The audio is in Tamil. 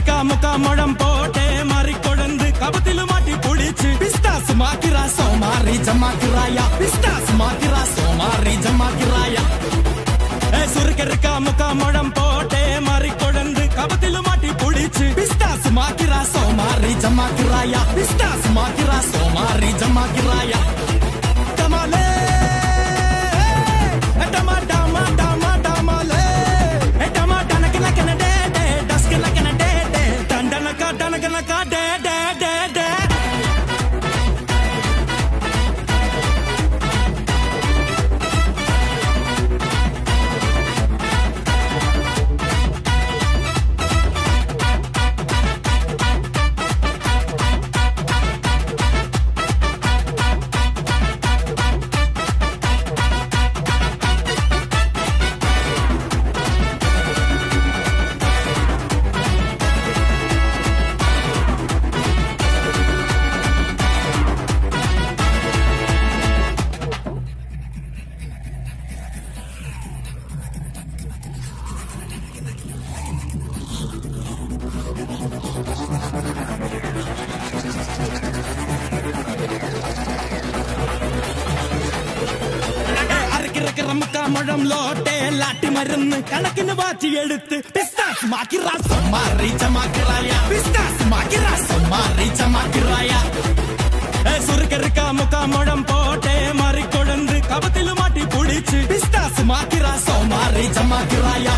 சுருக்கருக்கா முக்கா முழம் போட்டே மாறி கொழுந்து கபத்தில மாட்டி புடிச்சு பிஸ்தாஸ் மாக்கிரா சோமாரி ஜமாக்கிராயா பிஸ்தாஸ் மாக்கிரா சோமாரி ஜமாக்கிராயா சுருக்கருக்கா முக்கா முழம் போட்டே மாறி கொழுந்து கபத்தில மாட்டி புடிச்சு பிஸ்தாஸ் மாக்கிரா சோமாரி ஜமாக்கிராயா பிஸ்தாஸ் மாக்கிரா சோமாரி ஜமாக்கிராயா டமாலே டமா டமா டமா டமாலே டமா டனகன கன டே டே டஸ்கன கன டே டே டண்டனக டனகனக டே டே டே டே முழம் லோட்டே லாட்டி மருந்து கணக்குன்னு வாச்சி எடுத்து பிஸ்தாஸ் மாக்கிரா சோமாரி ஜமாக்கிராயா பிஸ்தாஸ் மாக்கிரா சோமாரி ஜமாக்கிராயா சுருக்கருக்கா முக்கா முழம் போட்டே மாறி கொழுந்து கபத்தில மாட்டி புடிச்சு பிஸ்தாஸ் மாக்கிரா சோமாரி ஜமாக்கிராயா